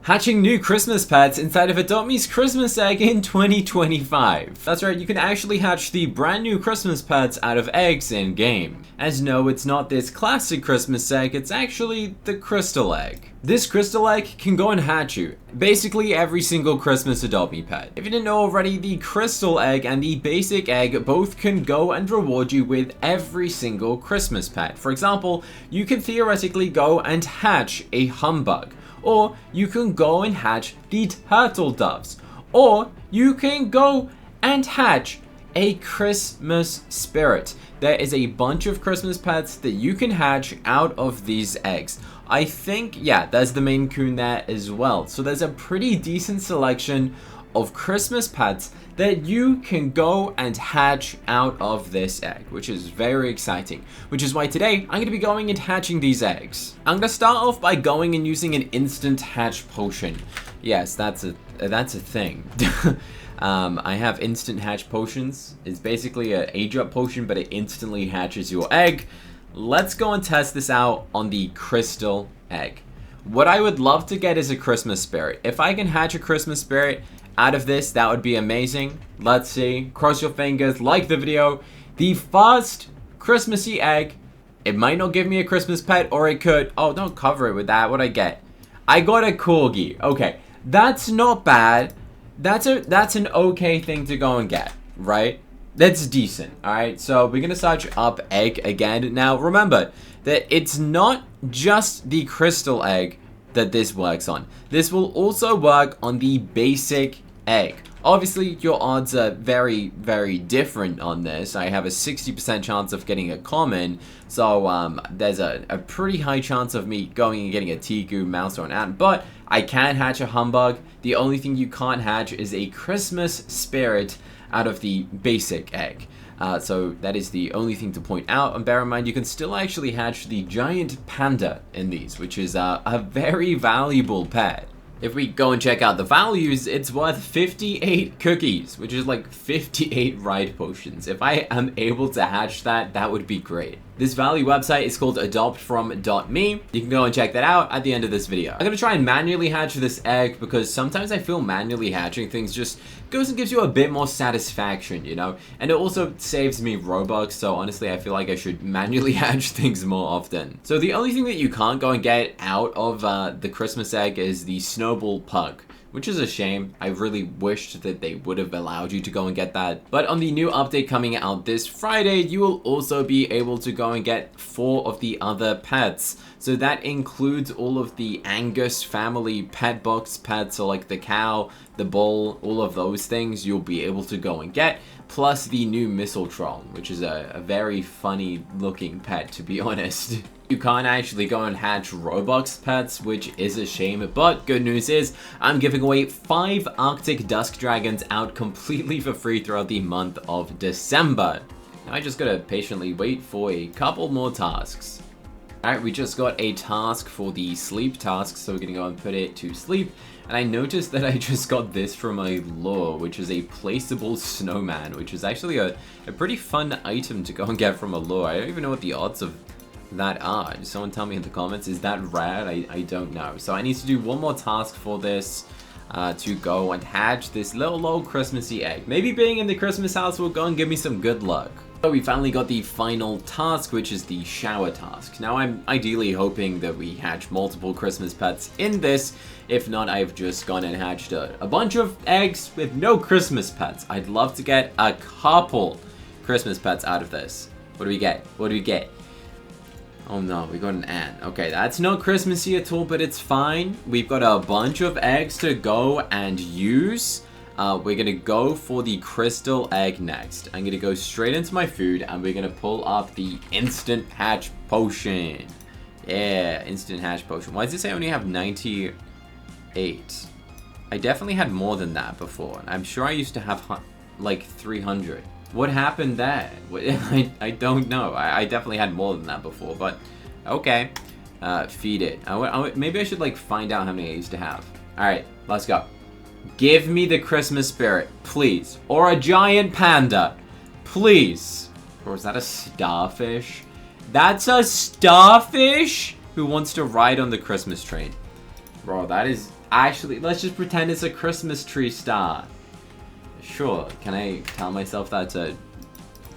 Hatching new Christmas pets inside of Adopt Me's Christmas egg in 2025. That's right, you can actually hatch the brand new Christmas pets out of eggs in game. As no, it's not this classic Christmas egg, it's actually the crystal egg. This crystal egg can go and hatch you basically every single Christmas Adopt Me pet. If you didn't know already, the crystal egg and the basic egg both can go and reward you with every single Christmas pet. For example, you can theoretically go and hatch a humbug. Or you can go and hatch the turtle doves. Or you can go and hatch a Christmas spirit. There is a bunch of Christmas pets that you can hatch out of these eggs. I think, yeah, there's the Maine Coon there as well. So there's a pretty decent selection of Christmas pets that you can go and hatch out of this egg, which is very exciting. Which is why today I'm going to be going and hatching these eggs. I'm going to start off by going and using an instant hatch potion. Yes, that's a thing. I have instant hatch potions. It's basically an age up potion, but it instantly hatches your egg. Let's go and test this out on the crystal egg. What I would love to get is a Christmas spirit. If I can hatch a Christmas spirit out of this, that would be amazing. Let's see. Cross your fingers, like the video. The first Christmassy egg. It might not give me a Christmas pet, or it could. Oh, don't cover it with that. What'd I get? I got a corgi. Okay, that's not bad. That's an okay thing to go and get, right? That's decent. All right, so we're gonna search up egg again. Now remember that it's not just the crystal egg that this works on. This will also work on the basic egg. Obviously, your odds are very, very different on this. I have a 60% chance of getting a common, so there's a pretty high chance of me going and getting a Tigu, mouse, or an ant, but I can hatch a humbug. The only thing you can't hatch is a Christmas spirit out of the basic egg. So that is the only thing to point out, and bear in mind you can still actually hatch the giant panda in these, which is a very valuable pet. If we go and check out the values, it's worth 58 cookies, which is like 58 ride potions. If I am able to hatch that, that would be great. This value website is called adoptfrom.me. You can go and check that out at the end of this video. I'm gonna try and manually hatch this egg because sometimes I feel manually hatching things just goes and gives you a bit more satisfaction, you know? And it also saves me Robux, so honestly I feel like I should manually hatch things more often. So the only thing that you can't go and get out of the Christmas egg is the snowball pug, which is a shame. I really wished that they would have allowed you to go and get that. But on the new update coming out this Friday, you will also be able to go and get 4 of the other pets. So that includes all of the Angus family pet box pets, so like the cow, the bull, all of those things you'll be able to go and get, plus the new Mistletoe, which is a very funny looking pet, to be honest. You can't actually go and hatch Robux pets, which is a shame, but good news is I'm giving away 5 Arctic Dusk Dragons out completely for free throughout the month of December. Now I just gotta patiently wait for a couple more tasks. Alright, we just got a task for the sleep task, so we're gonna go and put it to sleep. And I noticed that I just got this from a lure, which is a placeable snowman, which is actually a pretty fun item to go and get from a lure. I don't even know what the odds of that are. Just someone tell me in the comments, is that rare? I don't know. So I need to do one more task for this to go and hatch this little old Christmassy egg. Maybe being in the Christmas house will go and give me some good luck. So we finally got the final task, which is the shower task. Now I'm ideally hoping that we hatch multiple Christmas pets in this. If not, I've just gone and hatched a bunch of eggs with no Christmas pets. I'd love to get a couple Christmas pets out of this. What do we get? What do we get? Oh no, we got an ant. Okay, that's not Christmassy at all, but it's fine. We've got a bunch of eggs to go and use. We're gonna go for the crystal egg next. I'm gonna go straight into my food and we're gonna pull up the instant hatch potion. Yeah, instant hatch potion. Why does it say I only have 98? I definitely had more than that before. I'm sure I used to have like 300. What happened there? I don't know. I definitely had more than that before, but okay. Feed it. Maybe I should like find out how many I used to have. All right, let's go. Give me the Christmas spirit, please. Or a giant panda, please. Or is that a starfish? That's a starfish who wants to ride on the Christmas train. Bro, that is actually, let's just pretend it's a Christmas tree star. Sure, can I tell myself that to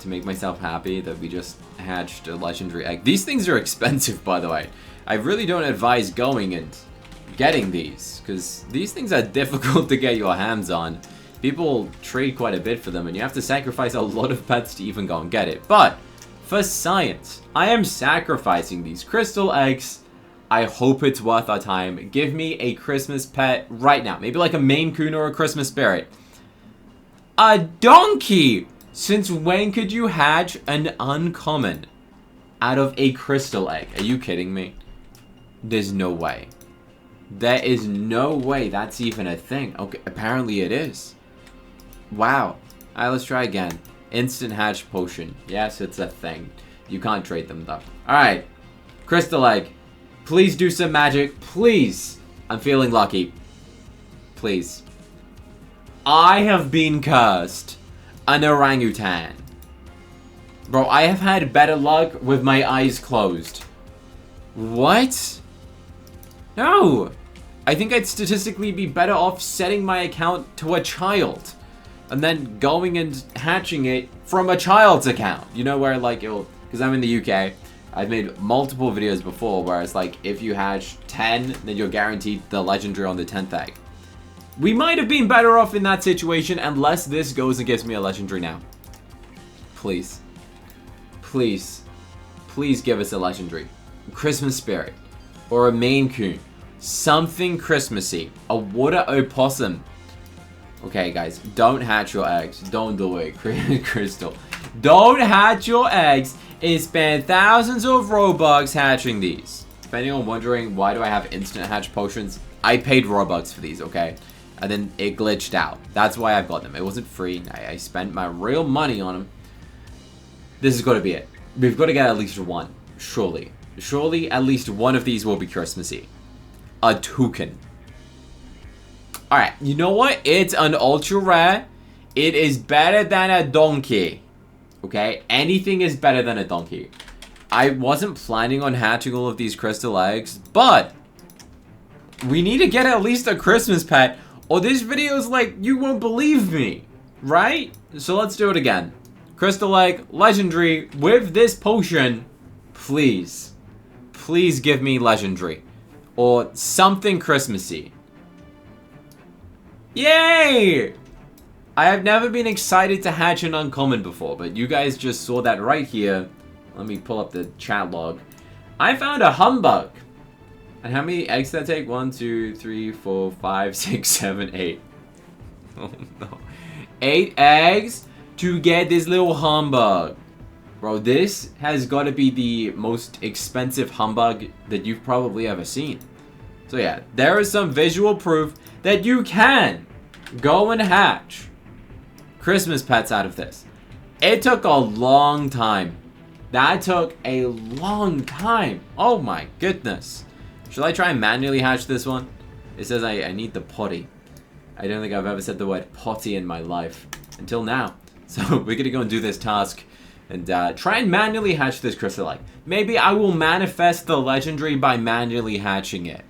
make myself happy that we just hatched a legendary egg? These things are expensive, by the way. I really don't advise going and getting these, because these things are difficult to get your hands on. People trade quite a bit for them, and you have to sacrifice a lot of pets to even go and get it. But for science, I am sacrificing these crystal eggs. I hope it's worth our time. Give me a Christmas pet right now. Maybe like a Maine Coon or a Christmas Spirit. A donkey! Since when could you hatch an uncommon out of a crystal egg? Are you kidding me? There's no way. There is no way that's even a thing. Okay, apparently it is. Wow. Alright, let's try again. Instant hatch potion. Yes, it's a thing. You can't trade them though. Alright. Crystal egg. Please do some magic. Please. I'm feeling lucky. Please. I have been cursed. An orangutan. Bro, I have had better luck with my eyes closed. What? No. I think I'd statistically be better off setting my account to a child. And then going and hatching it from a child's account. You know where like it'll... Because I'm in the UK. I've made multiple videos before where it's like if you hatch 10, then you're guaranteed the legendary on the 10th egg. We might have been better off in that situation unless this goes and gives me a legendary now. Please. Please. Please give us a legendary. Christmas Spirit. Or a Maine Coon. Something Christmassy. A water opossum. Okay, guys. Don't hatch your eggs. Don't do it. Crystal. Don't hatch your eggs and spend thousands of Robux hatching these. If anyone wondering why do I have instant hatch potions, I paid Robux for these, okay? And then it glitched out. That's why I've got them. It wasn't free. I spent my real money on them. This has got to be it. We've got to get at least one. Surely. Surely at least one of these will be Christmassy. A toucan. Alright, you know what? It's an ultra rare. It is better than a donkey. Okay? Anything is better than a donkey. I wasn't planning on hatching all of these crystal eggs, but we need to get at least a Christmas pet, or this video is like, you won't believe me. Right? So let's do it again. Crystal egg, legendary, with this potion. Please. Please give me legendary. Or something Christmassy. Yay! I have never been excited to hatch an uncommon before, but you guys just saw that right here. Let me pull up the chat log. I found a humbug. And how many eggs did that take? 1, 2, 3, 4, 5, 6, 7, 8. Oh no. 8 eggs to get this little humbug. Bro, this has got to be the most expensive humbug that you've probably ever seen. So yeah, there is some visual proof that you can go and hatch Christmas pets out of this. It took a long time. That took a long time. Oh my goodness. Should I try and manually hatch this one? It says I need the potty. I don't think I've ever said the word potty in my life. Until now. So we're gonna go and do this task. And try and manually hatch this crystal egg. Maybe I will manifest the legendary by manually hatching it.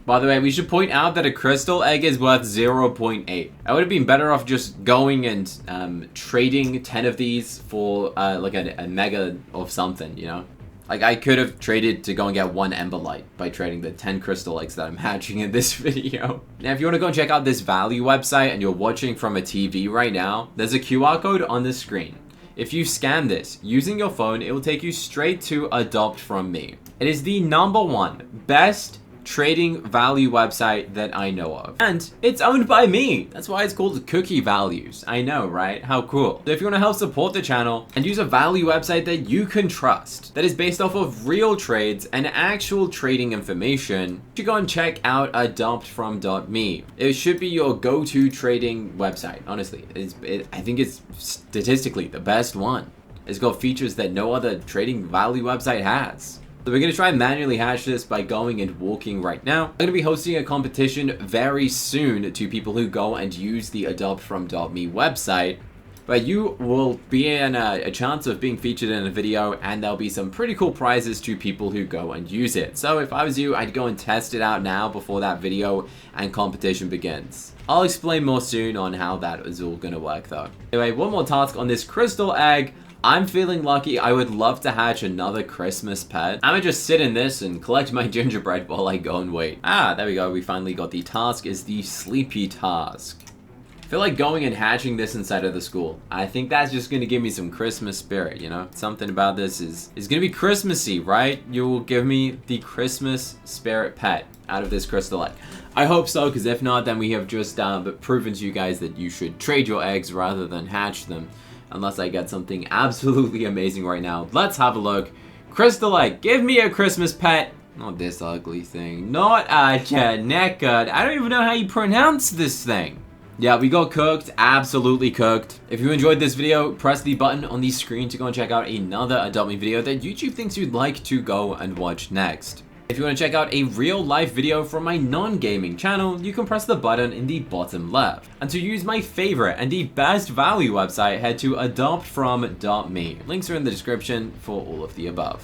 By the way, we should point out that a crystal egg is worth 0.8. I would have been better off just going and trading 10 of these for like a mega of something, you know? Like I could have traded to go and get 1 Ember Light by trading the 10 crystal eggs that I'm hatching in this video. Now if you want to go and check out this value website and you're watching from a TV right now, there's a QR code on the screen. If you scan this using your phone, it will take you straight to Adopt From Me. It is the #1 best trading value website that I know of. And it's owned by me. That's why it's called Cookie Values. I know, right? How cool. So if you want to help support the channel and use a value website that you can trust, that is based off of real trades and actual trading information, you should go and check out adoptfrom.me. It should be your go-to trading website, honestly. I think it's statistically the best one. It's got features that no other trading value website has. So we're going to try and manually hatch this by going and walking right now. I'm going to be hosting a competition very soon to people who go and use the adoptfrom.me website. But you will be in a chance of being featured in a video, and there'll be some pretty cool prizes to people who go and use it. So if I was you, I'd go and test it out now before that video and competition begins. I'll explain more soon on how that is all gonna work though. Anyway, one more task on this crystal egg. I'm feeling lucky. I would love to hatch another Christmas pet. I'm gonna just sit in this and collect my gingerbread while I go and wait. Ah, there we go. We finally got the task. Is the sleepy task. I feel like going and hatching this inside of the school. I think that's just gonna give me some Christmas spirit, you know? Something about this is gonna be Christmassy, right? You will give me the Christmas spirit pet out of this crystal egg. I hope so, because if not, then we have just proven to you guys that you should trade your eggs rather than hatch them. Unless I get something absolutely amazing right now. Let's have a look. Crystal egg, give me a Christmas pet. Not this ugly thing. Not a Chineka. I don't even know how you pronounce this thing. Yeah, we got cooked. Absolutely cooked. If you enjoyed this video, press the button on the screen to go and check out another Adopt Me video that YouTube thinks you'd like to go and watch next. If you want to check out a real life video from my non-gaming channel, you can press the button in the bottom left. And to use my favorite and the best value website, head to adoptfrom.me. Links are in the description for all of the above.